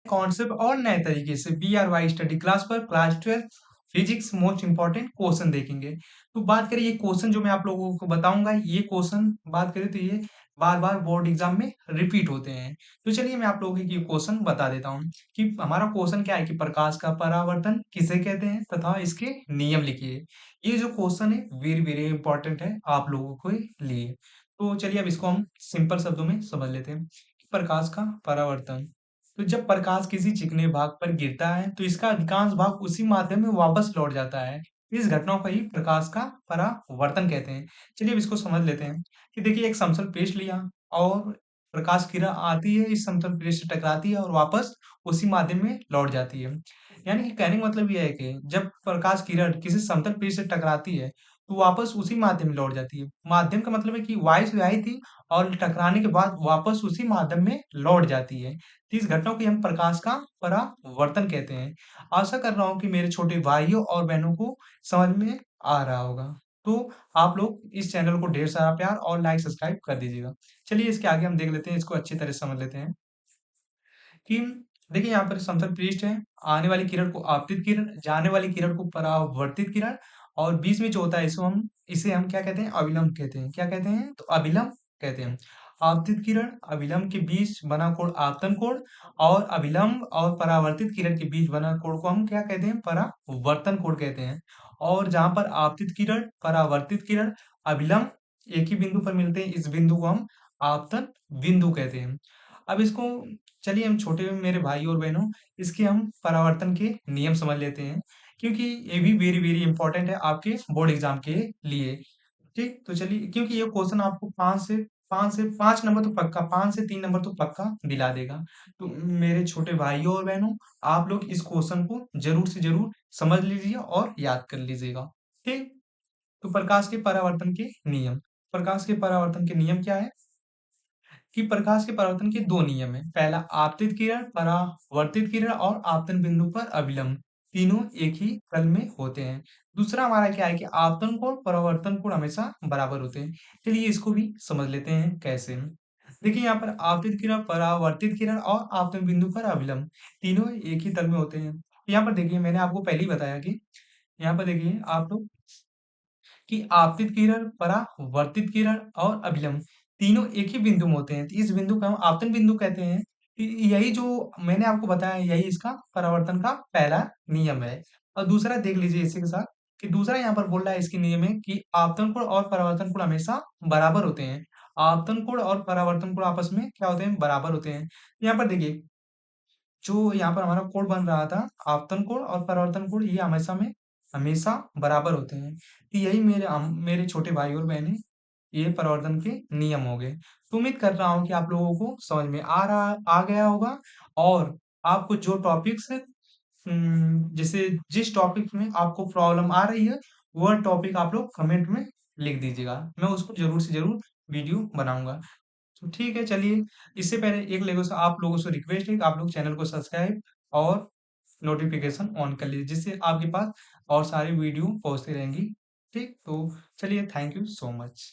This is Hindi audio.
कॉन्सेप्ट और नए तरीके से BRY स्टडी क्लास पर class 12 physics most important question देखेंगे। तो बात करें ये क्वेश्चन जो मैं आप लोगों को बताऊंगा, ये क्वेश्चन बात करें तो ये बार बार बोर्ड एग्जाम में रिपीट होते हैं। तो चलिए मैं आप लोगों को ये क्वेश्चन बता देता हूँ कि हमारा क्वेश्चन क्या है कि प्रकाश का परावर्तन किसे कहते हैं तथा इसके नियम लिखिए। ये जो क्वेश्चन है वेरी वेरी इंपॉर्टेंट है आप लोगों के लिए। तो चलिए अब इसको हम सिंपल शब्दों में समझ लेते हैं। प्रकाश का परावर्तन, तो जब प्रकाश किसी चिकने भाग पर गिरता है तो इसका अधिकांश भाग उसी माध्यम में वापस लौट जाता है। इस घटना को ही प्रकाश का परावर्तन कहते हैं। चलिए अब इसको समझ लेते हैं कि देखिए एक समतल पृष्ठ लिया और प्रकाश किरण आती है, इस समतल पृष्ठ से टकराती है और वापस उसी माध्यम में लौट जाती है। यानी कि कहने का मतलब यह है कि जब प्रकाश किरण किसी समतल पृष्ठ से टकराती है तो वापस उसी माध्यम में लौट जाती है। माध्यम का मतलब है कि वायु से आई थी और टकराने के बाद वापस उसी माध्यम में लौट जाती है। तो इस घटना को हम प्रकाश का परावर्तन कहते हैं। आशा कर रहा हूँ कि मेरे छोटे भाइयों और बहनों को समझ में आ रहा होगा। तो आप लोग इस चैनल को ढेर सारा प्यार और लाइक सब्सक्राइब कर दीजिएगा। चलिए इसके आगे हम देख लेते हैं, इसको अच्छी तरह से समझ लेते हैं कि देखिए यहाँ पर समतल पृष्ठ है, आने वाली किरण को आपतित किरण, जाने वाली किरण को परावर्तित किरण, और बीच में जो होता है इसे हम क्या कहते हैं, अविलंब कहते हैं। क्या कहते हैं? तो अविलंब कहते हैं। आपतित किरण अविलंब के बीच बना कोण आपतन कोण, और अविलंब और परावर्तित किरण के बीच बना कोण को हम क्या कहते हैं, परावर्तन कोण कहते हैं। और जहां पर आपतित किरण परावर्तित किरण अविलंब एक ही बिंदु पर मिलते हैं, इस बिंदु को हम आपतन बिंदु कहते हैं। अब इसको चलिए हम छोटे मेरे भाई और बहनों, इसके हम परावर्तन के नियम समझ लेते हैं, क्योंकि ये भी वेरी वेरी इंपॉर्टेंट है आपके बोर्ड एग्जाम के लिए। ठीक, तो चलिए क्योंकि ये क्वेश्चन आपको 5 नंबर तो पक्का, 5 से 3 नंबर तो पक्का दिला देगा। तो मेरे छोटे भाइयों और बहनों, आप लोग इस क्वेश्चन को जरूर से जरूर समझ लीजिए और याद कर लीजिएगा। ठीक, तो प्रकाश के परावर्तन के नियम। प्रकाश के परावर्तन के नियम क्या है कि प्रकाश के परावर्तन के दो नियम है। पहला आपतित किरण, परावर्तित किरण और आपतन बिंदु पर अविलंब, तीनों एक ही तल में होते हैं। दूसरा हमारा क्या है कि आपतन कोण परावर्तन कोण हमेशा बराबर होते हैं। चलिए इसको भी समझ लेते हैं कैसे। देखिए यहाँ पर आपतित किरण, परावर्तित किरण और आपतन बिंदु पर अविलंब तीनों एक ही तल में होते हैं। यहाँ पर देखिए मैंने आपको पहले ही बताया कि यहाँ पर देखिए आप लोग कि आपतित किरण, परावर्तित किरण और अभिलंब तीनों एक ही बिंदु में होते हैं। तो इस बिंदु को हम आपतन बिंदु कहते हैं। यही जो मैंने आपको बताया, यही इसका परावर्तन का पहला नियम है। और दूसरा देख लीजिए इसी के साथ कि दूसरा यहाँ पर बोल रहा है इसके नियम में कि आपतन कोण और परावर्तन कोण हमेशा बराबर होते हैं। आपतन कोण और परावर्तन कोण आपस में क्या होते हैं, बराबर होते हैं। यहाँ पर देखिए जो यहाँ पर हमारा कोण बन रहा था, आपतन कोण और परावर्तन कोण, ये हमेशा बराबर होते हैं। तो यही मेरे छोटे भाई और बहनें, ये परावर्तन के नियम हो गए। तो उम्मीद कर रहा हूँ कि आप लोगों को समझ में आ गया होगा। और आपको जो टॉपिक्स जैसे जिस टॉपिक में आपको प्रॉब्लम आ रही है, वह टॉपिक आप लोग कमेंट में लिख दीजिएगा, मैं उसको जरूर से जरूर वीडियो बनाऊंगा। तो ठीक है, चलिए इससे पहले आप लोगों से रिक्वेस्ट है कि आप लोग चैनल को सब्सक्राइब और नोटिफिकेशन ऑन कर लीजिए, जिससे आपके पास और सारी वीडियो पहुंचती रहेंगी। ठीक, तो चलिए थैंक यू सो मच।